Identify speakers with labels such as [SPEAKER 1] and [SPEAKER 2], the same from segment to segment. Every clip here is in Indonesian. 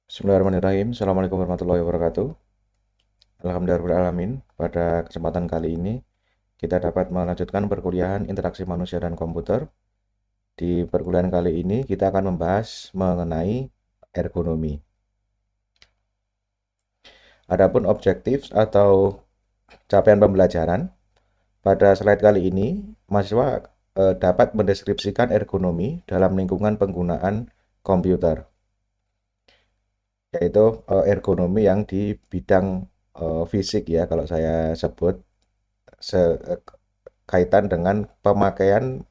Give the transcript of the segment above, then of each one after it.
[SPEAKER 1] Bismillahirrahmanirrahim. Assalamualaikum warahmatullahi wabarakatuh. Alhamdulillahirrahmanirrahim. Pada kesempatan kali ini, kita dapat melanjutkan perkuliahan interaksi manusia dan komputer. Di perkuliahan kali ini, kita akan membahas mengenai ergonomi. Adapun objektif atau capaian pembelajaran, pada slide kali ini, mahasiswa dapat mendeskripsikan ergonomi dalam lingkungan penggunaan komputer, yaitu ergonomi yang di bidang fisik ya, kalau saya sebut kaitan dengan pemakaian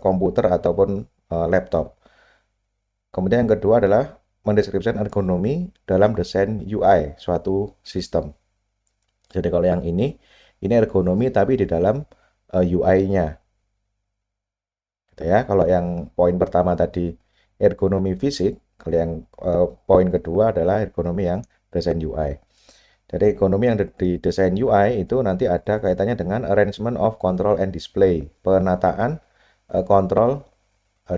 [SPEAKER 1] komputer ataupun laptop. Kemudian yang kedua adalah mendeskripsikan ergonomi dalam desain UI suatu sistem. Jadi kalau yang ini ergonomi tapi di dalam UI-nya. Gitu ya. Kalau yang poin pertama tadi ergonomi fisik, kalau yang poin kedua adalah ergonomi yang desain UI. Jadi ekonomi yang di desain UI itu nanti ada kaitannya dengan arrangement of control and display, penataan kontrol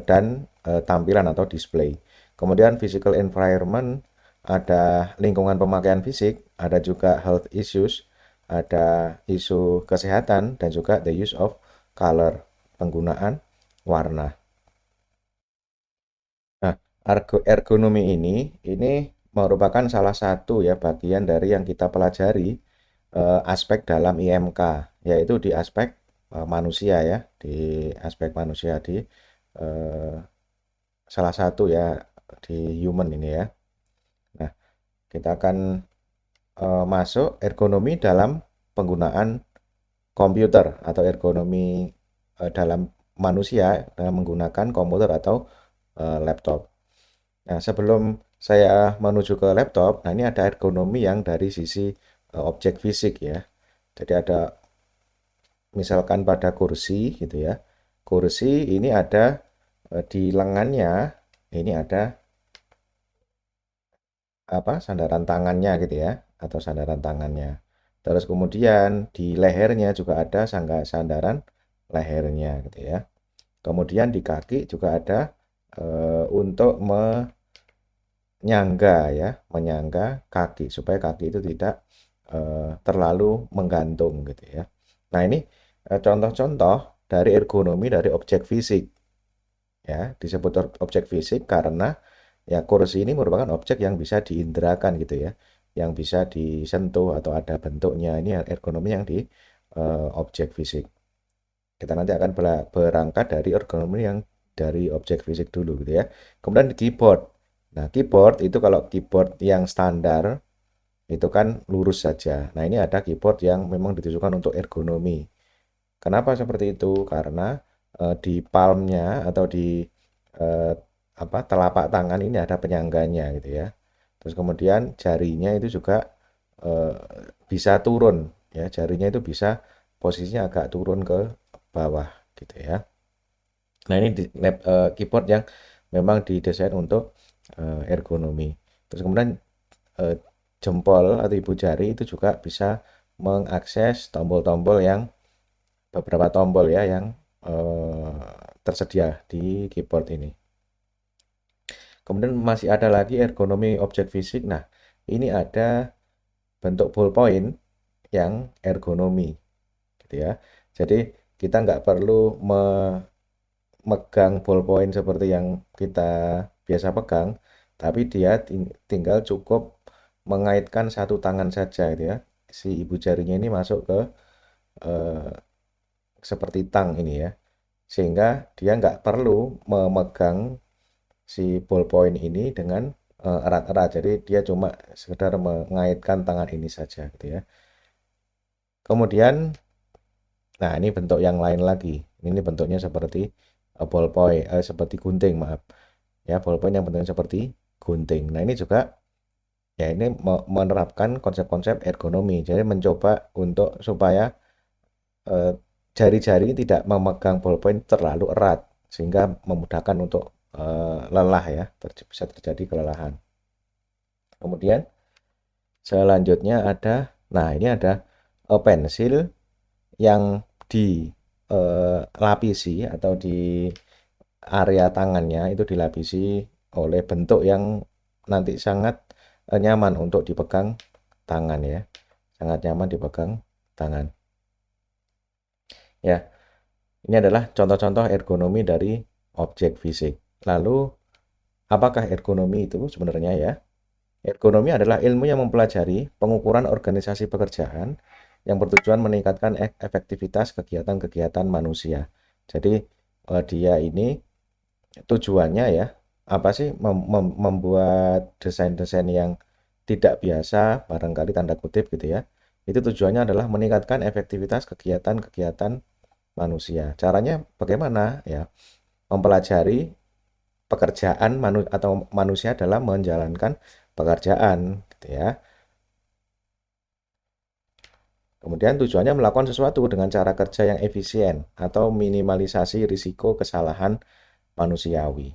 [SPEAKER 1] dan tampilan atau display. Kemudian physical environment, ada lingkungan pemakaian fisik, ada juga health issues, ada isu kesehatan dan juga the use of color, penggunaan warna. Nah, ergonomi ini merupakan salah satu ya bagian dari yang kita pelajari aspek dalam IMK, yaitu di aspek manusia ya, di aspek manusia di eh, salah satu ya di human ini ya. Nah, kita akan masuk ergonomi dalam penggunaan komputer atau ergonomi dalam manusia dalam menggunakan komputer atau laptop. Nah, sebelum saya menuju ke laptop, nah ini ada ergonomi yang dari sisi objek fisik ya. Jadi ada misalkan pada kursi gitu ya. Kursi ini ada di lengannya, ini ada apa sandaran tangannya gitu ya, atau sandaran tangannya. Terus kemudian di lehernya juga ada sandaran lehernya gitu ya. Kemudian di kaki juga ada untuk menyangga ya, menyangga kaki supaya kaki itu tidak terlalu menggantung gitu ya. Nah, ini contoh-contoh dari ergonomi dari objek fisik ya, disebut objek fisik karena ya kursi ini merupakan objek yang bisa diindrakan gitu ya, yang bisa disentuh atau ada bentuknya. Ini ergonomi yang di objek fisik. Kita nanti akan berangkat dari ergonomi yang dari objek fisik dulu gitu ya. Kemudian keyboard. Nah, keyboard itu kalau keyboard yang standar itu kan lurus saja. Nah, ini ada keyboard yang memang ditujukan untuk ergonomi. Kenapa seperti itu? Karena di palmnya atau di eh, apa telapak tangan ini ada penyangganya gitu ya. Terus kemudian jarinya itu juga eh, bisa turun ya, jarinya itu bisa posisinya agak turun ke bawah gitu ya. Nah, ini keyboard yang memang didesain untuk ergonomi. Terus kemudian eh, jempol atau ibu jari itu juga bisa mengakses tombol-tombol yang beberapa tombol ya yang tersedia di keyboard ini. Kemudian masih ada lagi ergonomi objek fisik. Nah, ini ada bentuk ballpoint yang ergonomi, gitu ya. Jadi kita nggak perlu memegang ballpoint seperti yang kita biasa pegang, tapi dia tinggal cukup mengaitkan satu tangan saja, gitu ya. Si ibu jarinya ini masuk ke eh, seperti tang ini ya, sehingga dia nggak perlu memegang si ballpoint ini dengan erat-erat. Jadi dia cuma sekedar mengaitkan tangan ini saja gitu ya. Kemudian, nah ini bentuk yang lain lagi. Ini bentuknya seperti ballpoint, seperti gunting, maaf. Ya, ballpoint yang bentuknya seperti gunting. Nah ini juga ya ini menerapkan konsep-konsep ergonomi. Jadi mencoba untuk supaya eh, jari-jari tidak memegang ballpoint terlalu erat sehingga memudahkan untuk lelah ya, bisa terjadi kelelahan. Kemudian selanjutnya ada, nah ini ada pensil yang dilapisi atau di area tangannya itu dilapisi oleh bentuk yang nanti sangat nyaman untuk dipegang tangan ya. Sangat nyaman dipegang tangan. Ya, ini adalah contoh-contoh ergonomi dari objek fisik. Lalu, apakah ergonomi itu sebenarnya ya? Ergonomi adalah ilmu yang mempelajari pengukuran organisasi pekerjaan yang bertujuan meningkatkan efektivitas kegiatan-kegiatan manusia. Jadi, dia ini tujuannya ya, apa sih membuat desain-desain yang tidak biasa, barangkali tanda kutip gitu ya. Itu tujuannya adalah meningkatkan efektivitas kegiatan-kegiatan manusia. Caranya bagaimana ya? Mempelajari pekerjaan atau manusia dalam menjalankan pekerjaan gitu ya. Kemudian tujuannya melakukan sesuatu dengan cara kerja yang efisien atau minimalisasi risiko kesalahan manusiawi.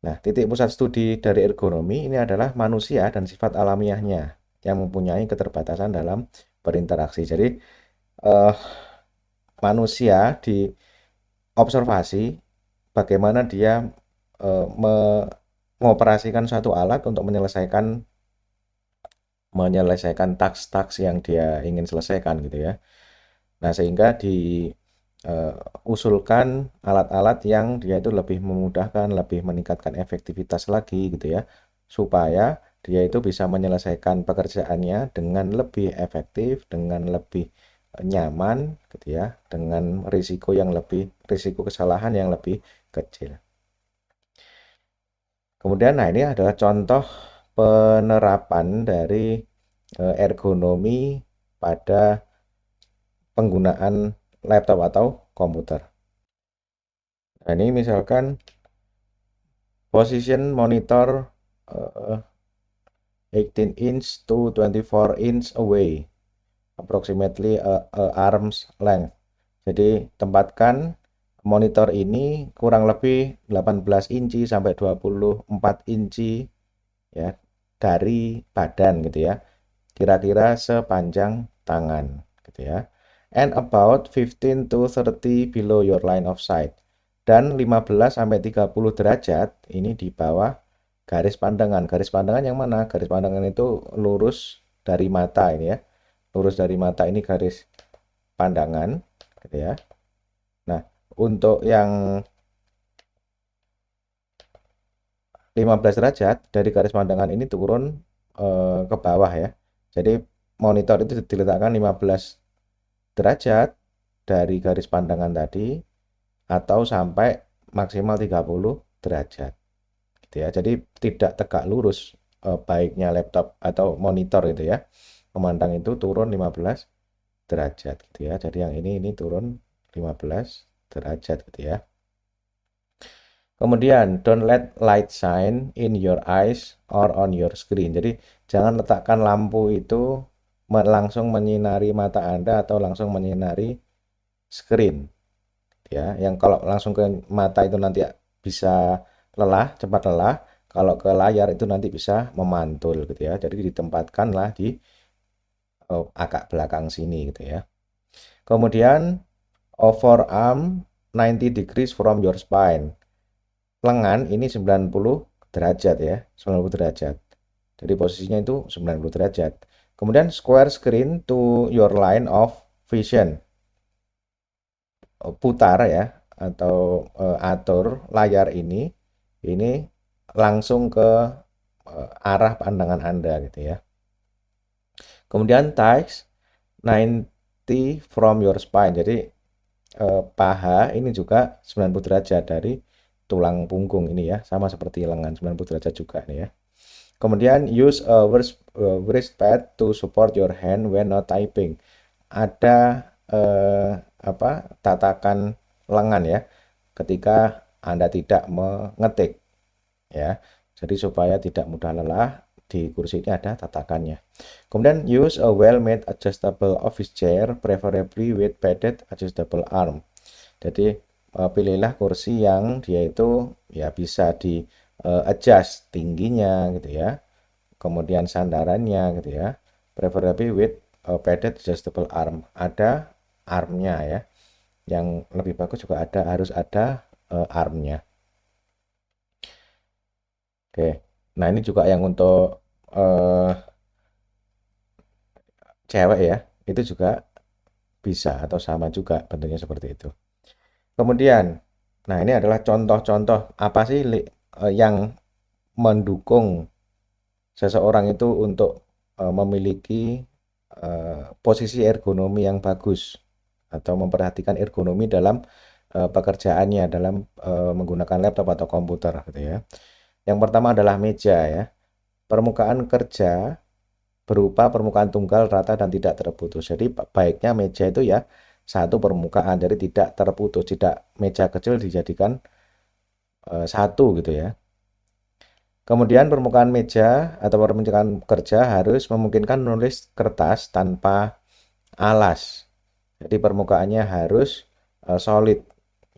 [SPEAKER 1] Nah, titik pusat studi dari ergonomi ini adalah manusia dan sifat alamiahnya yang mempunyai keterbatasan dalam berinteraksi. Jadi, eh, manusia diobservasi bagaimana dia mengoperasikan suatu alat untuk menyelesaikan menyelesaikan taks-taks yang dia ingin selesaikan gitu ya. Nah, sehingga diusulkan alat-alat yang dia itu lebih memudahkan, lebih meningkatkan efektivitas lagi gitu ya, supaya dia itu bisa menyelesaikan pekerjaannya dengan lebih efektif, dengan lebih nyaman gitu ya, dengan risiko kesalahan yang lebih kecil. Kemudian, nah ini adalah contoh penerapan dari ergonomi pada penggunaan laptop atau komputer. Nah, ini misalkan position monitor 18 inch to 24 inch away, approximately a arm's length. Jadi tempatkan monitor ini kurang lebih 18 inci sampai 24 inci ya dari badan gitu ya. Kira-kira sepanjang tangan gitu ya. And about 15 to 30 below your line of sight. Dan 15 sampai 30 derajat ini di bawah garis pandangan. Garis pandangan yang mana? Garis pandangan itu lurus dari mata ini ya. Lurus dari mata ini garis pandangan gitu ya. Nah, untuk yang 15 derajat dari garis pandangan ini turun ke bawah ya. Jadi monitor itu diletakkan 15 derajat dari garis pandangan tadi atau sampai maksimal 30 derajat gitu ya. Jadi tidak tegak lurus baiknya laptop atau monitor itu ya. Memandang itu turun 15 derajat gitu ya. Jadi yang ini turun 15 derajat gitu ya. Kemudian, don't let light shine in your eyes or on your screen. Jadi, jangan letakkan lampu itu langsung menyinari mata Anda atau langsung menyinari screen. Ya, yang kalau langsung ke mata itu nanti bisa lelah, cepat lelah. Kalau ke layar itu nanti bisa memantul gitu ya. Jadi ditempatkanlah di agak belakang sini gitu ya. Kemudian, forearm 90 degrees from your spine. Lengan ini 90 derajat ya, 90 derajat. Jadi posisinya itu 90 derajat. Kemudian square screen to your line of vision. Putar ya atau atur layar ini langsung ke arah pandangan Anda gitu ya. Kemudian thighs 90 from your spine. Jadi paha ini juga 90 derajat dari tulang punggung ini ya, sama seperti lengan 90 derajat juga nih ya. Kemudian use a wrist pad to support your hand when not typing. Ada tatakan lengan ya ketika Anda tidak mengetik ya. Jadi supaya tidak mudah lelah, di kursi ini ada tatakannya. Kemudian use a well-made adjustable office chair, preferably with padded adjustable arm. Jadi pilihlah kursi yang dia itu ya bisa di adjust tingginya gitu ya. Kemudian sandarannya gitu ya. Preferably with padded adjustable arm. Ada armnya ya. Yang lebih bagus juga harus ada armnya. Oke. Nah, ini juga yang untuk eh, cewek ya, itu juga bisa atau sama juga bentuknya seperti itu. Kemudian, nah ini adalah contoh-contoh apa sih yang mendukung seseorang itu untuk memiliki posisi ergonomi yang bagus atau memperhatikan ergonomi dalam pekerjaannya dalam menggunakan laptop atau komputer gitu ya. Yang pertama adalah meja ya. Permukaan kerja berupa permukaan tunggal, rata dan tidak terputus. Jadi baiknya meja itu ya satu permukaan, jadi tidak terputus, tidak meja kecil dijadikan satu gitu ya. Kemudian permukaan meja atau permukaan kerja harus memungkinkan menulis kertas tanpa alas. Jadi permukaannya harus solid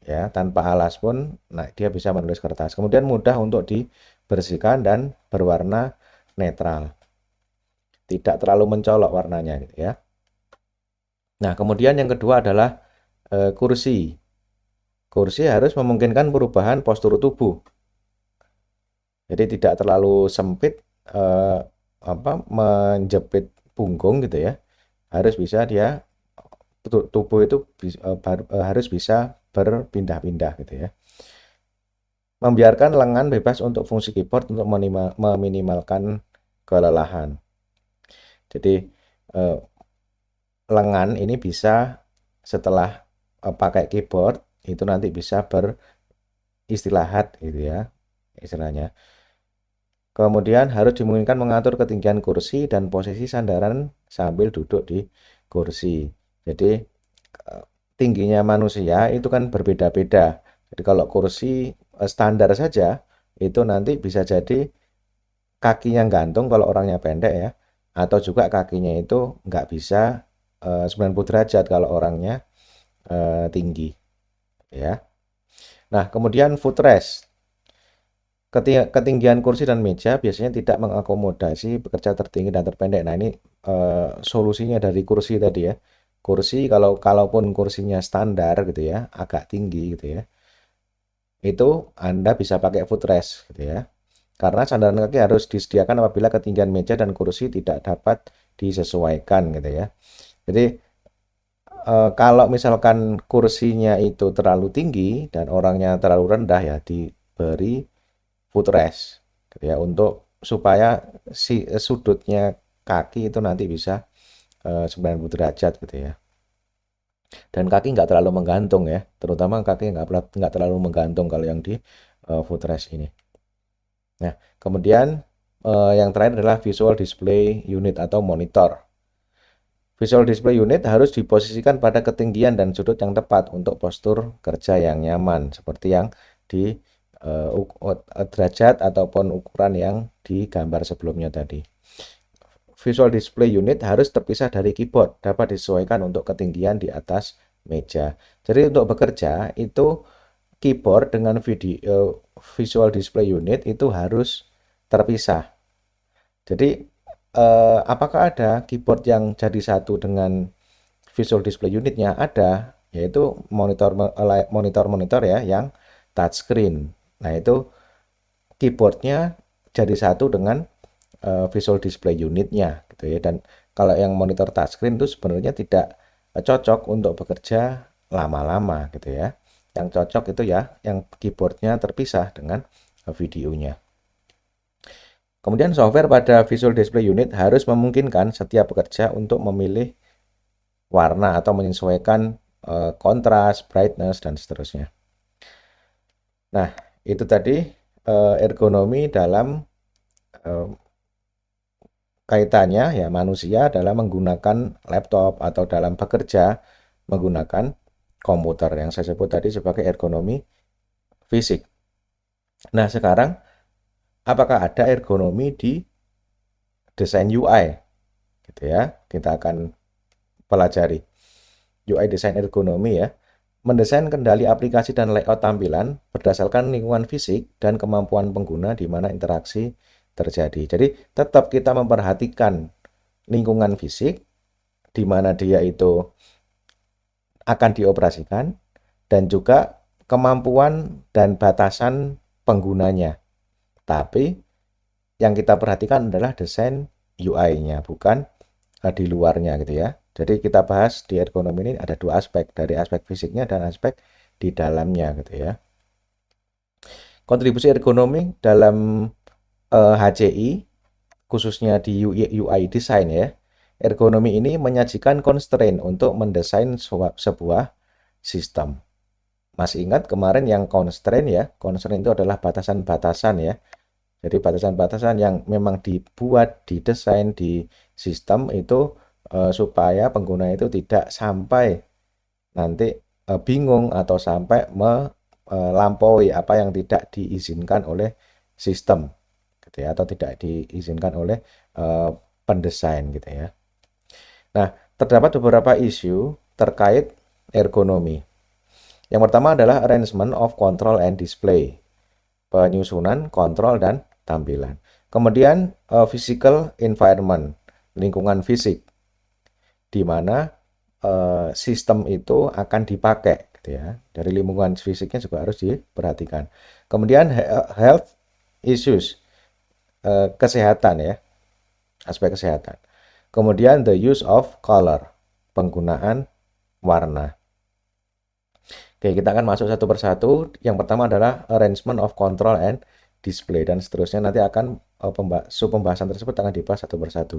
[SPEAKER 1] ya, tanpa alas pun nah dia bisa menulis kertas. Kemudian mudah untuk dibersihkan dan berwarna netral. Tidak terlalu mencolok warnanya gitu ya. Nah, kemudian yang kedua adalah kursi. Kursi harus memungkinkan perubahan postur tubuh. Jadi tidak terlalu sempit eh, menjepit punggung gitu ya. Harus bisa dia tubuh itu harus bisa berpindah-pindah gitu ya. Membiarkan lengan bebas untuk fungsi keyboard untuk meminimalkan kelelahan. Jadi eh, lengan ini bisa setelah pakai keyboard itu nanti bisa beristirahat gitu ya istilahnya. Kemudian harus dimungkinkan mengatur ketinggian kursi dan posisi sandaran sambil duduk di kursi. Jadi tingginya manusia itu kan berbeda-beda. Jadi kalau kursi standar saja itu nanti bisa jadi kakinya gantung kalau orangnya pendek ya, atau juga kakinya itu nggak bisa 90 derajat kalau orangnya tinggi ya. Nah, kemudian footrest. Ketinggian kursi dan meja biasanya tidak mengakomodasi pekerja tertinggi dan terpendek. Nah, ini solusinya dari kursi tadi ya. Kursi kalaupun kursinya standar gitu ya, agak tinggi gitu ya. Itu Anda bisa pakai footrest gitu ya. Karena sandaran kaki harus disediakan apabila ketinggian meja dan kursi tidak dapat disesuaikan gitu ya. Jadi kalau misalkan kursinya itu terlalu tinggi dan orangnya terlalu rendah ya diberi footrest gitu ya untuk supaya si sudutnya kaki itu nanti bisa 90 derajat gitu ya. Dan kaki nggak terlalu menggantung ya, terutama kaki nggak terlalu menggantung kalau yang di footrest ini. Nah, kemudian yang terakhir adalah visual display unit atau monitor. Visual display unit harus diposisikan pada ketinggian dan sudut yang tepat untuk postur kerja yang nyaman, seperti yang di derajat ataupun ukuran yang digambar sebelumnya tadi. Visual display unit harus terpisah dari keyboard, dapat disesuaikan untuk ketinggian di atas meja. Jadi untuk bekerja itu keyboard dengan visual display unit itu harus terpisah. Jadi apakah ada keyboard yang jadi satu dengan visual display unitnya? Ada, yaitu monitor-monitor ya yang touchscreen. Nah, itu keyboardnya jadi satu dengan visual display unitnya gitu ya. Dan kalau yang monitor touchscreen itu sebenarnya tidak cocok untuk bekerja lama-lama gitu ya. Yang cocok itu ya yang keyboardnya terpisah dengan videonya. Kemudian software pada visual display unit harus memungkinkan setiap pekerja untuk memilih warna atau menyesuaikan kontras, brightness dan seterusnya. Nah, itu tadi ergonomi dalam eh, kaitannya ya manusia dalam menggunakan laptop atau dalam bekerja menggunakan komputer yang saya sebut tadi sebagai ergonomi fisik. Nah, sekarang apakah ada ergonomi di desain UI? Gitu ya. Kita akan pelajari UI desain ergonomi ya. Mendesain kendali aplikasi dan layout tampilan berdasarkan lingkungan fisik dan kemampuan pengguna di mana interaksi terjadi. Jadi, tetap kita memperhatikan lingkungan fisik di mana dia itu akan dioperasikan dan juga kemampuan dan batasan penggunanya. Tapi yang kita perhatikan adalah desain UI-nya, bukan di luarnya gitu ya. Jadi kita bahas di ergonomi ini ada dua aspek, dari aspek fisiknya dan aspek di dalamnya gitu ya. Kontribusi ergonomi dalam HCI, khususnya di UI design ya. Ergonomi ini menyajikan constraint untuk mendesain sebuah sistem. Masih ingat kemarin yang constraint ya? Constraint itu adalah batasan-batasan ya. Jadi batasan-batasan yang memang dibuat, didesain di sistem itu supaya pengguna itu tidak sampai nanti bingung atau sampai melampaui apa yang tidak diizinkan oleh sistem gitu ya, atau tidak diizinkan oleh eh, pendesain gitu ya. Nah, terdapat beberapa isu terkait ergonomi. Yang pertama adalah arrangement of control and display, penyusunan, kontrol, dan tampilan. Kemudian physical environment, lingkungan fisik, di mana sistem itu akan dipakai gitu ya. Dari lingkungan fisiknya juga harus diperhatikan. Kemudian health issues, kesehatan ya, aspek kesehatan. Kemudian the use of color, penggunaan warna. Oke, kita akan masuk satu persatu. Yang pertama adalah arrangement of control and display, dan seterusnya nanti akan pembahasan tersebut akan dibahas satu persatu.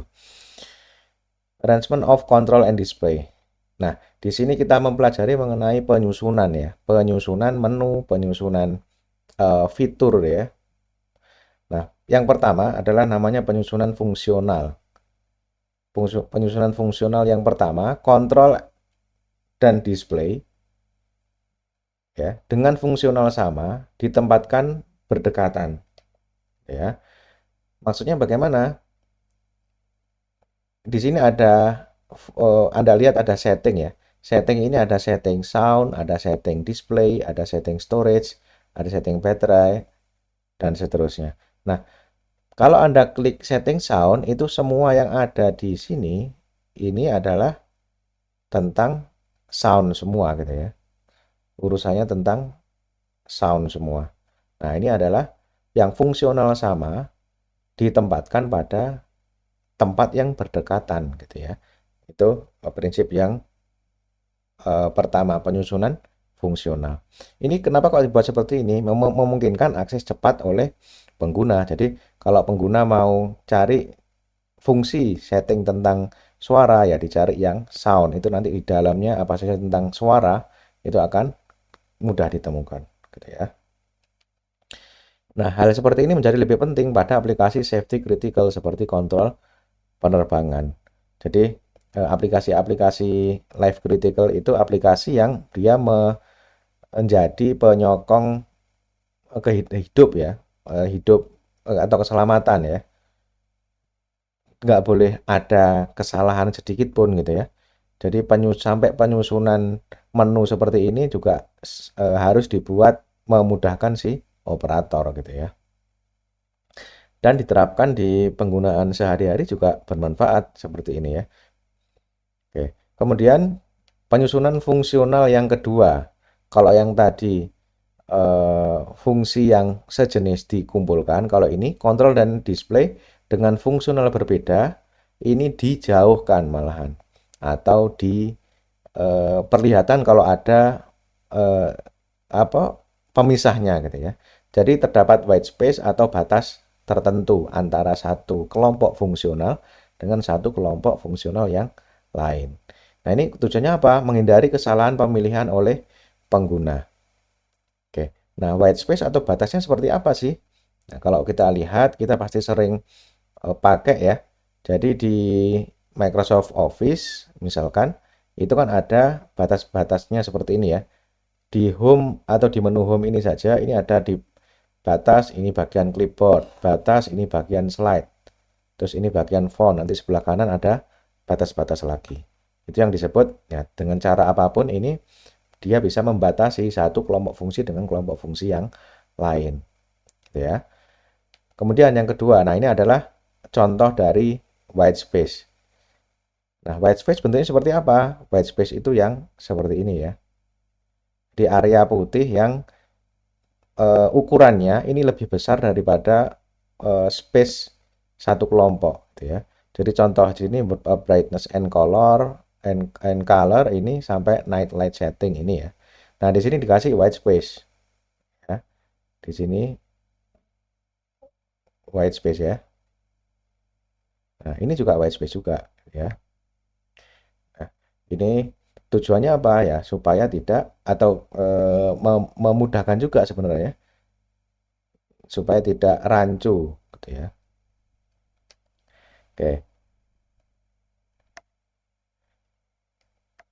[SPEAKER 1] Arrangement of control and display. Nah, di sini kita mempelajari mengenai penyusunan ya, penyusunan menu, penyusunan fitur ya. Nah, yang pertama adalah namanya penyusunan fungsional. Penyusunan fungsional yang pertama, kontrol dan display ya, dengan fungsional sama ditempatkan berdekatan ya. Maksudnya bagaimana? Di sini ada Anda lihat ada setting ya. Setting ini ada setting sound, ada setting display, ada setting storage, ada setting baterai, dan seterusnya. Nah, kalau Anda klik setting sound, itu semua yang ada di sini ini adalah tentang sound semua gitu ya. Urusannya tentang sound semua. Nah, ini adalah yang fungsional sama ditempatkan pada tempat yang berdekatan gitu ya. Itu prinsip yang pertama, penyusunan fungsional. Ini kenapa kok dibuat seperti ini? Memungkinkan akses cepat oleh pengguna. Jadi kalau pengguna mau cari fungsi setting tentang suara ya dicari yang sound. Itu nanti di dalamnya apa saja tentang suara itu akan mudah ditemukan gitu ya. Nah, hal seperti ini menjadi lebih penting pada aplikasi safety critical seperti kontrol penerbangan. Jadi aplikasi-aplikasi life critical itu aplikasi yang dia menjadi penyokong hidup ya, hidup atau keselamatan ya. Nggak boleh ada kesalahan sedikit pun gitu ya. Jadi sampai penyusunan menu seperti ini juga harus dibuat memudahkan si operator gitu ya. Dan diterapkan di penggunaan sehari-hari juga bermanfaat seperti ini ya. Oke. Kemudian penyusunan fungsional yang kedua. Kalau yang tadi fungsi yang sejenis dikumpulkan, kalau ini kontrol dan display dengan fungsional berbeda, ini dijauhkan malahan atau diperlihatkan kalau ada eh, apa pemisahnya gitu ya. Jadi terdapat white space atau batas tertentu antara satu kelompok fungsional dengan satu kelompok fungsional yang lain. Nah, ini tujuannya apa? Menghindari kesalahan pemilihan oleh pengguna. Oke. Nah, white space atau batasnya seperti apa sih? Nah, kalau kita lihat, kita pasti sering pakai ya. Jadi di Microsoft Office misalkan, itu kan ada batas-batasnya seperti ini ya. Di home atau di menu home ini saja, ini ada di batas, ini bagian clipboard, batas, ini bagian slide. Terus ini bagian font, nanti sebelah kanan ada batas-batas lagi. Itu yang disebut ya, dengan cara apapun ini dia bisa membatasi satu kelompok fungsi dengan kelompok fungsi yang lain. Gitu ya. Kemudian yang kedua, nah ini adalah contoh dari white space. Nah, white space bentuknya seperti apa? White space itu yang seperti ini ya. Di area putih yang ukurannya ini lebih besar daripada space satu kelompok gitu ya. Jadi contoh di sini brightness and color ini sampai night light setting ini ya. Nah, di sini dikasih white space ya. Di sini white space ya. Nah, ini juga white space juga ya. Nah, ini tujuannya apa ya? Supaya tidak atau memudahkan juga sebenarnya supaya tidak rancu gitu ya. Oke.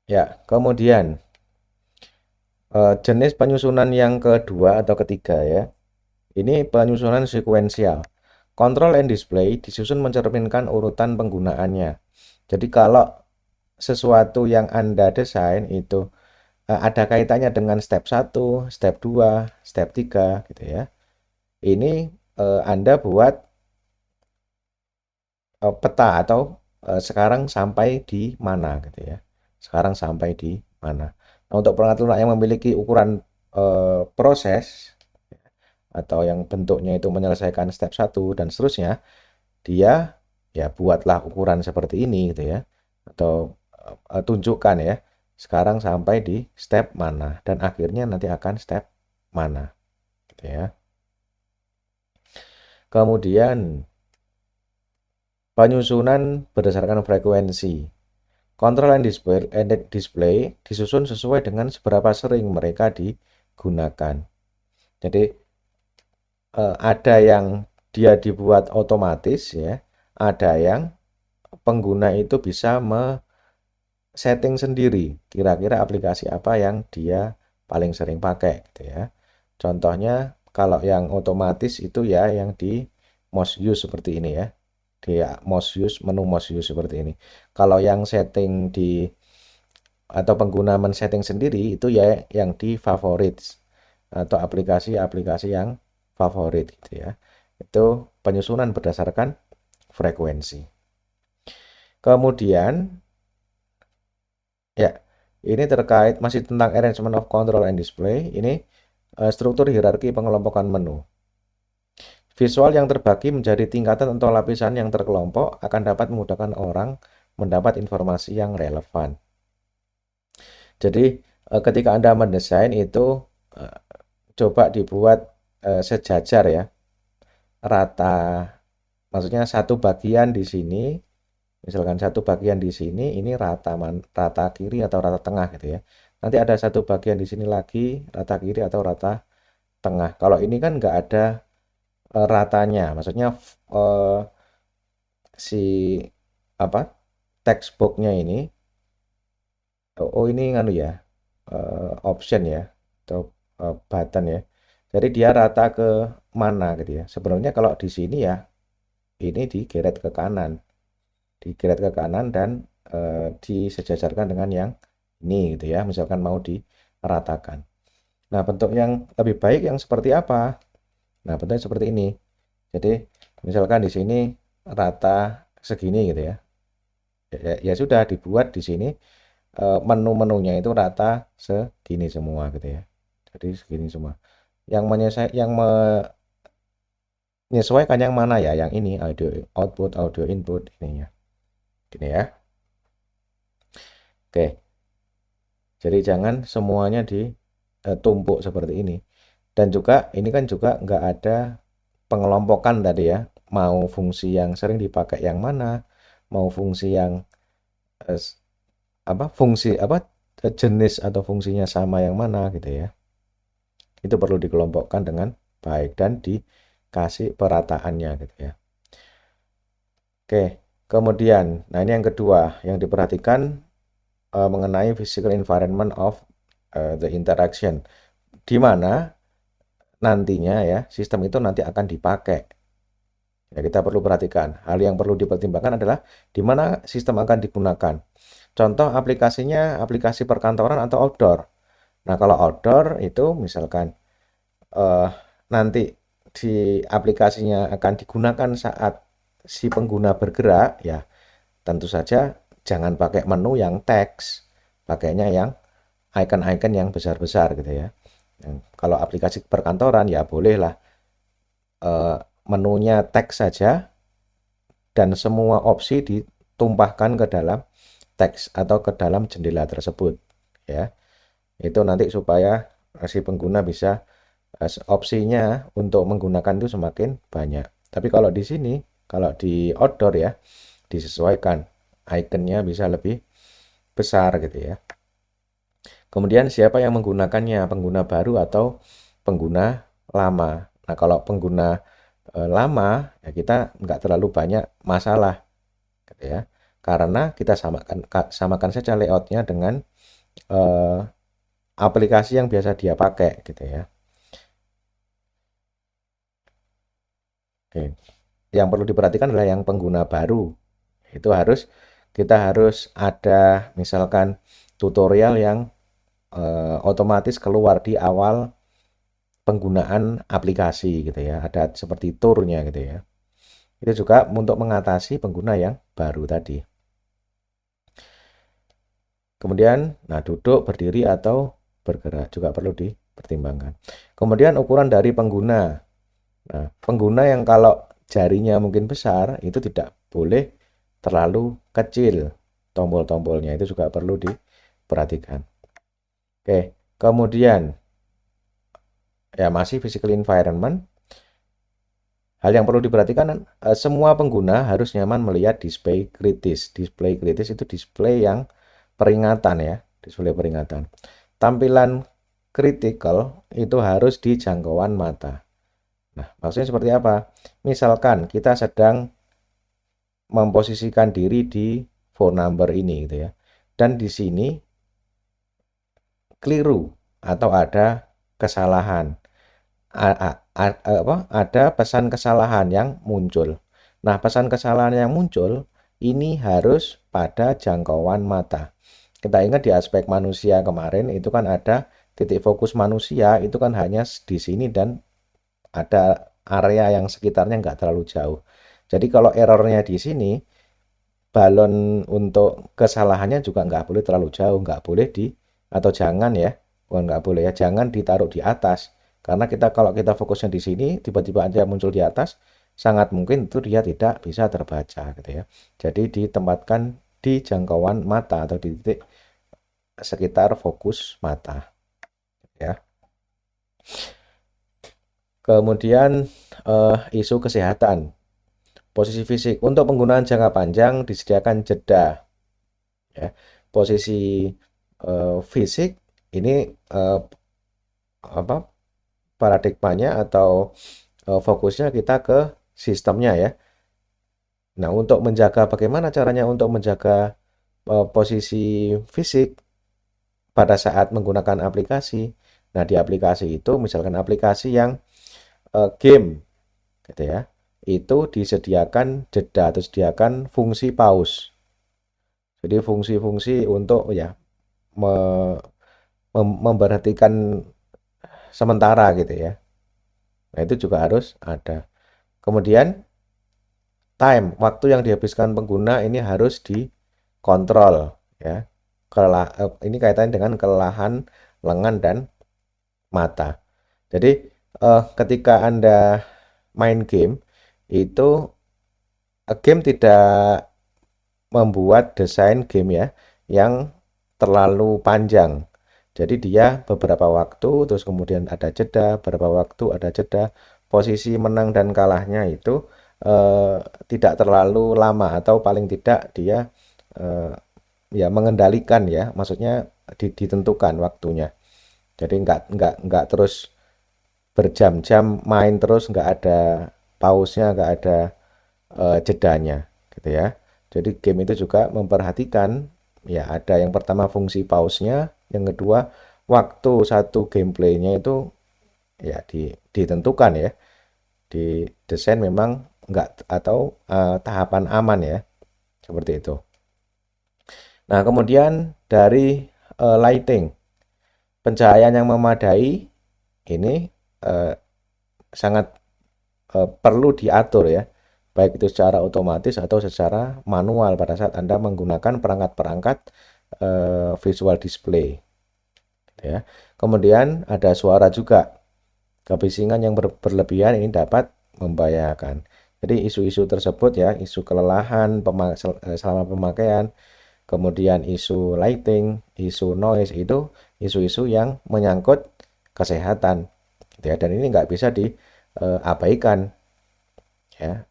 [SPEAKER 1] Ya, kemudian jenis penyusunan yang kedua atau ketiga ya. Ini penyusunan sekuensial. Control and display disusun mencerminkan urutan penggunaannya. Jadi kalau sesuatu yang Anda desain itu ada kaitannya dengan step satu, step 2, step 3 gitu ya. Ini Anda buat peta atau sekarang sampai di mana gitu ya. Sekarang sampai di mana. Nah, untuk perangkat lunak yang memiliki ukuran proses atau yang bentuknya itu menyelesaikan step satu dan seterusnya, dia ya buatlah ukuran seperti ini gitu ya. Atau tunjukkan ya, sekarang sampai di step mana dan akhirnya nanti akan step mana gitu ya. Kemudian penyusunan berdasarkan frekuensi. Control and display disusun sesuai dengan seberapa sering mereka digunakan. Jadi ada yang dia dibuat otomatis ya, ada yang pengguna itu bisa setting sendiri kira-kira aplikasi apa yang dia paling sering pakai gitu ya. Contohnya kalau yang otomatis itu ya yang di most use seperti ini ya. Di most use, menu most use seperti ini. Kalau yang setting di atau pengguna men-setting sendiri itu ya yang di favorites atau aplikasi-aplikasi yang favorit gitu ya. Itu penyusunan berdasarkan frekuensi. Kemudian ya, ini terkait masih tentang arrangement of control and display. Ini struktur hierarki pengelompokan menu. Visual yang terbagi menjadi tingkatan atau lapisan yang terkelompok akan dapat memudahkan orang mendapat informasi yang relevan. Jadi, ketika Anda mendesain itu eh, coba dibuat sejajar ya, rata. Maksudnya satu bagian di sini, misalkan satu bagian di sini ini rata kiri atau rata tengah gitu ya. Nanti ada satu bagian di sini lagi rata kiri atau rata tengah. Kalau ini kan nggak ada ratanya, maksudnya eh, si apa text box-nya ini, oh ini nganu ya, option ya atau button ya. Jadi dia rata ke mana gitu ya. Sebenarnya kalau di sini ya ini digeret ke kanan, digeret ke kanan dan disejajarkan dengan yang ini gitu ya. Misalkan mau diratakan. Nah, bentuk yang lebih baik yang seperti apa? Nah, bentuknya seperti ini. Jadi, misalkan di sini rata segini gitu ya. Ya sudah dibuat di sini menu-menunya itu rata segini semua gitu ya. Jadi segini semua. Yang menyesuaikan yang mana ya? Yang ini audio output, audio input ini ya. Gini ya. Oke. Jadi jangan semuanya ditumpuk seperti ini. Dan juga ini kan juga nggak ada pengelompokan tadi ya. Mau fungsi yang sering dipakai yang mana, mau fungsi yang eh, fungsi jenis atau fungsinya sama yang mana gitu ya. Itu perlu dikelompokkan dengan baik dan dikasih perataannya gitu ya. Oke, kemudian, nah ini yang kedua yang diperhatikan mengenai physical environment of the interaction, di mana nantinya ya sistem itu nanti akan dipakai. Ya, kita perlu perhatikan. Hal yang perlu dipertimbangkan adalah di mana sistem akan digunakan. Contoh aplikasinya aplikasi perkantoran atau outdoor. Nah, kalau outdoor itu misalkan eh, nanti di aplikasinya akan digunakan saat si pengguna bergerak, ya tentu saja jangan pakai menu yang teks, pakainya yang icon-icon yang besar-besar gitu ya. Kalau aplikasi perkantoran ya bolehlah menunya teks saja dan semua opsi ditumpahkan ke dalam teks atau ke dalam jendela tersebut ya. Itu nanti supaya si pengguna bisa opsinya untuk menggunakan itu semakin banyak. Tapi kalau di sini, kalau di outdoor ya, disesuaikan ikonnya bisa lebih besar gitu ya. Kemudian siapa yang menggunakannya, pengguna baru atau pengguna lama. Nah, kalau pengguna lama ya kita nggak terlalu banyak masalah gitu ya. Karena kita samakan saja layoutnya dengan eh, aplikasi yang biasa dia pakai gitu ya. Oke. Yang perlu diperhatikan adalah yang pengguna baru. Itu kita harus ada misalkan tutorial yang otomatis keluar di awal penggunaan aplikasi gitu ya. Ada seperti turnya gitu ya. Itu juga untuk mengatasi pengguna yang baru tadi. Kemudian, nah duduk, berdiri, atau bergerak juga perlu dipertimbangkan. Kemudian ukuran dari pengguna. Nah, pengguna yang kalau jarinya mungkin besar, itu tidak boleh terlalu kecil tombol-tombolnya. Itu juga perlu diperhatikan. Oke, kemudian ya masih physical environment. Hal yang perlu diperhatikan, semua pengguna harus nyaman melihat display kritis. Display kritis itu display yang peringatan ya, display peringatan. Tampilan critical itu harus di jangkauan mata. Nah, maksudnya seperti apa? Misalkan kita sedang memposisikan diri di phone number ini gitu ya. Dan di sini keliru atau ada kesalahan. Ada pesan kesalahan yang muncul. Nah, pesan kesalahan yang muncul ini harus pada jangkauan mata. Kita ingat di aspek manusia kemarin itu kan ada titik fokus manusia itu kan hanya di sini dan ada area yang sekitarnya nggak terlalu jauh. Jadi kalau errornya di sini, balon untuk kesalahannya juga nggak boleh terlalu jauh, nggak boleh atau jangan ya, bukan nggak boleh ya, jangan ditaruh di atas. Karena kalau kita fokusnya di sini, tiba-tiba aja muncul di atas, sangat mungkin itu dia tidak bisa terbaca gitu ya. Jadi ditempatkan di jangkauan mata atau di titik sekitar fokus mata ya. Kemudian isu kesehatan, posisi fisik. Untuk penggunaan jangka panjang disediakan jeda ya. Posisi fisik ini eh, apa paradigmanya atau fokusnya kita ke sistemnya ya. Nah, untuk menjaga bagaimana caranya untuk menjaga posisi fisik pada saat menggunakan aplikasi. Nah, di aplikasi itu misalkan aplikasi yang game gitu ya. Itu disediakan jeda atau disediakan fungsi pause. Jadi fungsi-fungsi untuk ya me- memberhentikan sementara gitu ya. Nah, itu juga harus ada. Kemudian waktu yang dihabiskan pengguna ini harus dikontrol ya. Ini kaitannya dengan kelelahan lengan dan mata. Jadi ketika Anda main game itu game tidak membuat desain game ya yang terlalu panjang. Jadi dia beberapa waktu, terus kemudian ada jeda, beberapa waktu ada jeda. Posisi menang dan kalahnya itu eh, tidak terlalu lama atau paling tidak dia eh, ya mengendalikan ya, maksudnya ditentukan waktunya. Jadi nggak terus berjam-jam main terus nggak ada pausnya, nggak ada jedanya gitu ya. Jadi game itu juga memperhatikan ya ada yang pertama fungsi pause-nya, yang kedua waktu satu gameplaynya itu ya ditentukan ya. Di desain memang enggak atau tahapan aman ya, seperti itu. Nah, kemudian dari lighting, pencahayaan yang memadai ini eh, sangat perlu diatur ya, baik itu secara otomatis atau secara manual pada saat Anda menggunakan perangkat-perangkat visual display ya. Kemudian ada suara juga. Kebisingan yang berlebihan ini dapat membahayakan. Jadi isu-isu tersebut ya, isu kelelahan selama pemakaian, kemudian isu lighting, isu noise itu isu-isu yang menyangkut kesehatan, gitu ya. Dan ini nggak bisa diabaikan ya.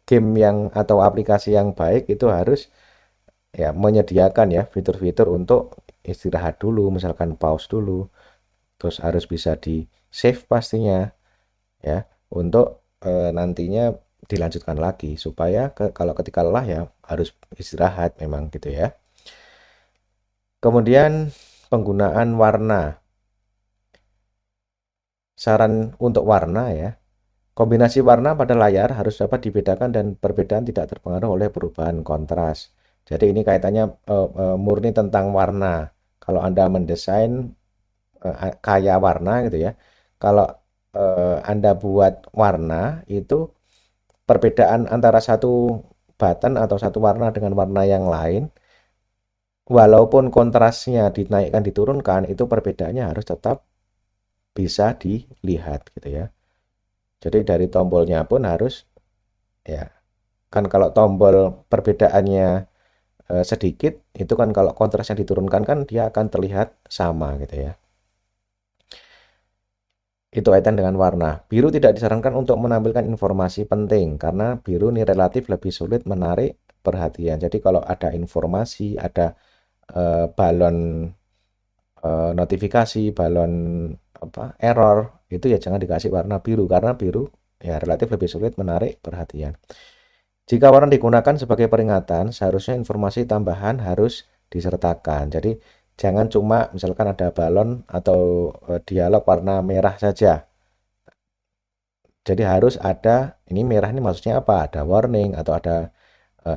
[SPEAKER 1] Game yang atau aplikasi yang baik itu harus ya menyediakan ya fitur-fitur untuk istirahat dulu, misalkan pause dulu, terus harus bisa di save pastinya ya untuk nantinya dilanjutkan lagi supaya kalau ketika lelah ya harus istirahat memang gitu ya. Kemudian penggunaan warna. Saran untuk warna ya. Kombinasi warna pada layar harus dapat dibedakan dan perbedaan tidak terpengaruh oleh perubahan kontras. Jadi ini kaitannya murni tentang warna. Kalau Anda mendesain kaya warna gitu ya. Kalau Anda buat warna itu perbedaan antara satu button atau satu warna dengan warna yang lain, walaupun kontrasnya dinaikkan diturunkan, itu perbedaannya harus tetap bisa dilihat gitu ya. Jadi dari tombolnya pun harus ya kan kalau tombol perbedaannya sedikit itu kan kalau kontrasnya diturunkan kan dia akan terlihat sama gitu ya. Itu kaitan dengan warna. Biru tidak disarankan untuk menampilkan informasi penting karena biru ini relatif lebih sulit menarik perhatian. Jadi kalau ada informasi, ada balon notifikasi, balon apa error itu ya jangan dikasih warna biru karena biru ya relatif lebih sulit menarik perhatian. Jika warna digunakan sebagai peringatan, seharusnya informasi tambahan harus disertakan. Jadi jangan cuma misalkan ada balon atau dialog warna merah saja. Jadi harus ada ini merah ini maksudnya apa? Ada warning atau ada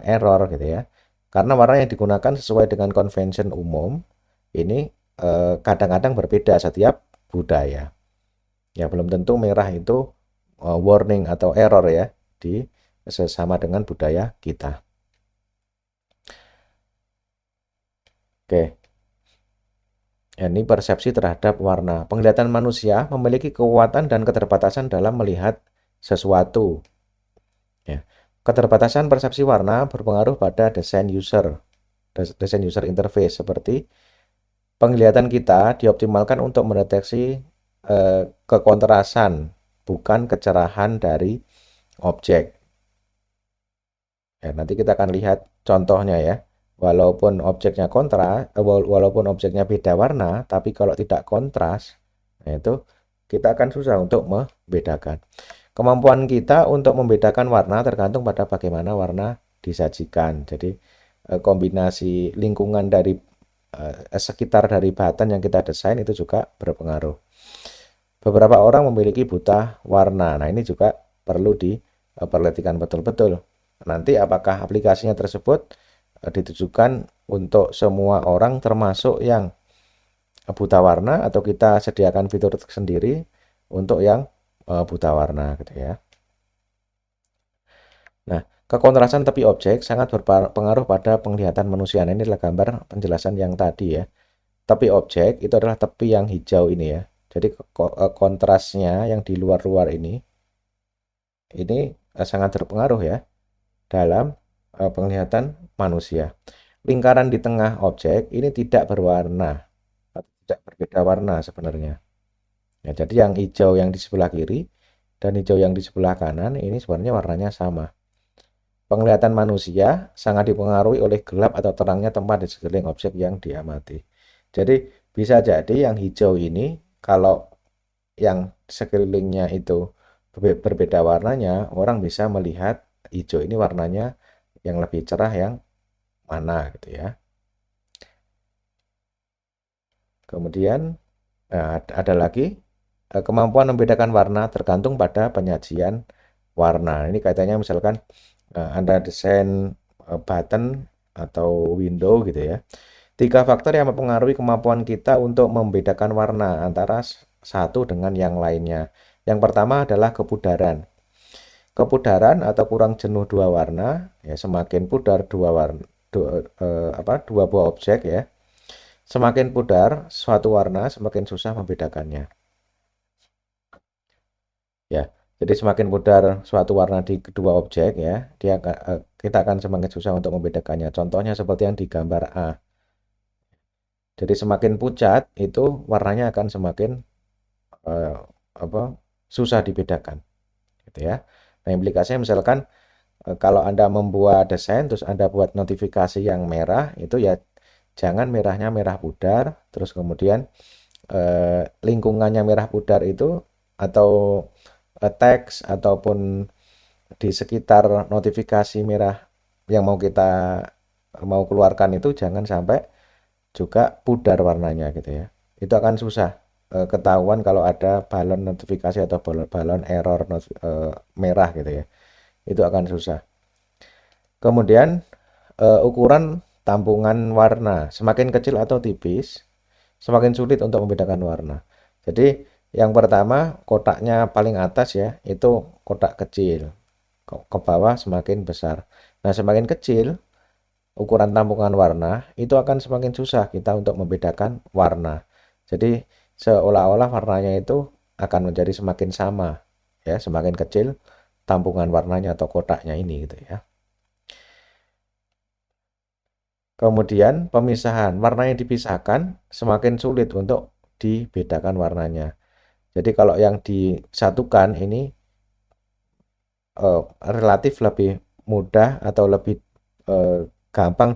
[SPEAKER 1] error gitu ya. Karena warna yang digunakan sesuai dengan convention umum ini kadang-kadang berbeda setiap budaya. Ya belum tentu merah itu warning atau error ya di sesama dengan budaya kita. Oke, ya, ini persepsi terhadap warna. Penglihatan manusia memiliki kekuatan dan keterbatasan dalam melihat sesuatu. Ya. Keterbatasan persepsi warna berpengaruh pada desain user interface seperti penglihatan kita dioptimalkan untuk mendeteksi kekontrasan, bukan kecerahan dari objek. Ya, nanti kita akan lihat contohnya ya. Walaupun objeknya beda warna, tapi kalau tidak kontras, nah itu kita akan susah untuk membedakan. Kemampuan kita untuk membedakan warna tergantung pada bagaimana warna disajikan. Jadi kombinasi lingkungan dari sekitar dari button yang kita desain itu juga berpengaruh. Beberapa orang memiliki buta warna. Nah, ini juga perlu diperhatikan betul-betul. Nanti apakah aplikasinya tersebut ditujukan untuk semua orang termasuk yang buta warna atau kita sediakan fitur sendiri untuk yang buta warna gitu ya. Nah, kekontrasan tepi objek sangat berpengaruh pada penglihatan manusia. Nah, ini adalah gambar penjelasan yang tadi ya. Tepi objek itu adalah tepi yang hijau ini ya. Jadi kontrasnya yang di luar-luar ini sangat berpengaruh ya dalam penglihatan manusia. Lingkaran di tengah objek ini tidak berwarna atau tidak berbeda warna sebenarnya. Ya, jadi yang hijau yang di sebelah kiri dan hijau yang di sebelah kanan ini sebenarnya warnanya sama. Penglihatan manusia sangat dipengaruhi oleh gelap atau terangnya tempat di sekeliling objek yang diamati. Jadi bisa jadi yang hijau ini kalau yang sekelilingnya itu berbeda warnanya, orang bisa melihat hijau ini warnanya yang lebih cerah yang mana gitu ya. Kemudian ada lagi kemampuan membedakan warna tergantung pada penyajian warna. Ini kaitannya misalkan Anda desain button atau window gitu ya. Tiga faktor yang mempengaruhi kemampuan kita untuk membedakan warna antara satu dengan yang lainnya. Yang pertama adalah kepudaran. Kepudaran atau kurang jenuh dua warna, ya semakin pudar dua warna, dua buah objek ya. Semakin pudar suatu warna, semakin susah membedakannya. Ya, Jadi semakin pudar suatu warna di kedua objek ya, kita akan semakin susah untuk membedakannya. Contohnya seperti yang di gambar A. Jadi semakin pucat itu warnanya akan semakin eh, apa susah dibedakan, gitu ya. Nah, implikasinya misalkan kalau Anda membuat desain terus Anda buat notifikasi yang merah itu ya jangan merahnya merah pudar, terus kemudian lingkungannya merah pudar itu atau teks ataupun di sekitar notifikasi merah yang mau keluarkan itu jangan sampai juga pudar warnanya gitu ya. Itu akan susah ketahuan kalau ada balon notifikasi atau balon error merah gitu ya. Itu akan susah. Kemudian ukuran tampungan warna semakin kecil atau tipis, semakin sulit untuk membedakan warna. Jadi yang pertama kotaknya paling atas ya, itu kotak kecil. Ke bawah semakin besar. Nah, semakin kecil ukuran tampungan warna, itu akan semakin susah kita untuk membedakan warna. Jadi seolah-olah warnanya itu akan menjadi semakin sama ya, semakin kecil tampungan warnanya atau kotaknya ini gitu ya. Kemudian pemisahan, warna yang dipisahkan semakin sulit untuk dibedakan warnanya. Jadi kalau yang disatukan ini relatif lebih mudah atau lebih eh, gampang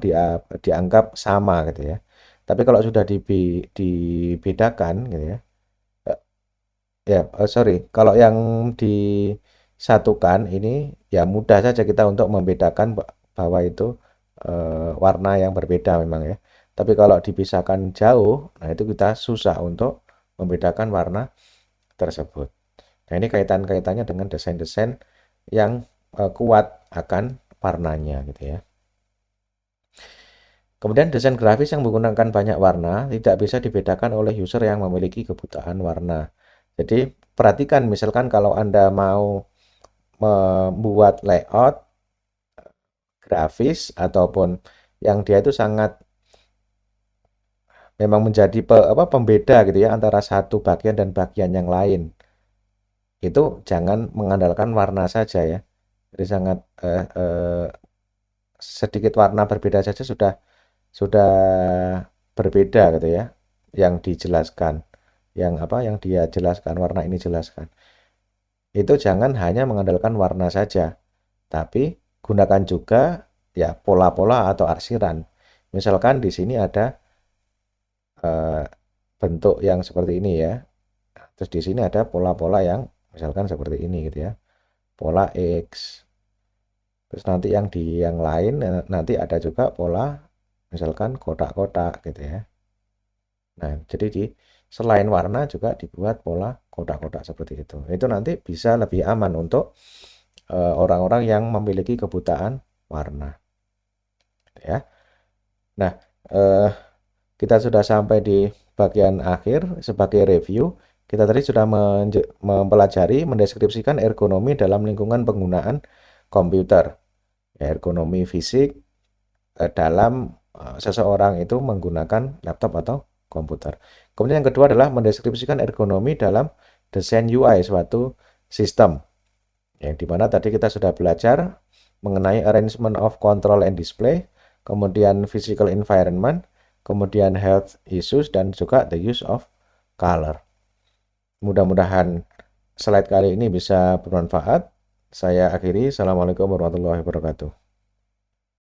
[SPEAKER 1] dianggap sama gitu ya. Tapi kalau sudah dibedakan gitu ya, eh, sorry, kalau yang disatukan ini ya mudah saja kita untuk membedakan bahwa itu warna yang berbeda memang ya. Tapi kalau dipisahkan jauh, nah itu kita susah untuk membedakan warna tersebut. Nah, ini kaitan-kaitannya dengan desain-desain yang kuat akan warnanya gitu ya. Kemudian desain grafis yang menggunakan banyak warna tidak bisa dibedakan oleh user yang memiliki kebutaan warna. Jadi perhatikan misalkan kalau Anda mau membuat layout grafis ataupun yang dia itu sangat memang menjadi pembeda gitu ya antara satu bagian dan bagian yang lain. Itu jangan mengandalkan warna saja ya. Jadi sangat sedikit warna berbeda saja sudah berbeda gitu ya yang dijelaskan yang dia jelaskan warna ini jelaskan itu jangan hanya mengandalkan warna saja tapi gunakan juga ya pola-pola atau arsiran misalkan di sini ada eh, bentuk yang seperti ini ya terus di sini ada pola-pola yang misalkan seperti ini gitu ya pola X terus nanti yang di yang lain nanti ada juga pola misalkan kotak-kotak gitu ya. Nah, jadi selain warna juga dibuat pola kotak-kotak seperti itu. Itu nanti bisa lebih aman untuk orang-orang yang memiliki kebutaan warna, ya. Nah, eh, kita sudah sampai di bagian akhir sebagai review. Kita tadi sudah mempelajari, mendeskripsikan ergonomi dalam lingkungan penggunaan komputer. Ya, ergonomi fisik dalam seseorang itu menggunakan laptop atau komputer. Kemudian yang kedua adalah mendeskripsikan ergonomi dalam desain UI suatu sistem. Yang dimana tadi kita sudah belajar mengenai arrangement of control and display, kemudian physical environment, kemudian health issues, dan juga the use of color. Mudah-mudahan slide kali ini bisa bermanfaat. Saya akhiri. Assalamualaikum warahmatullahi wabarakatuh.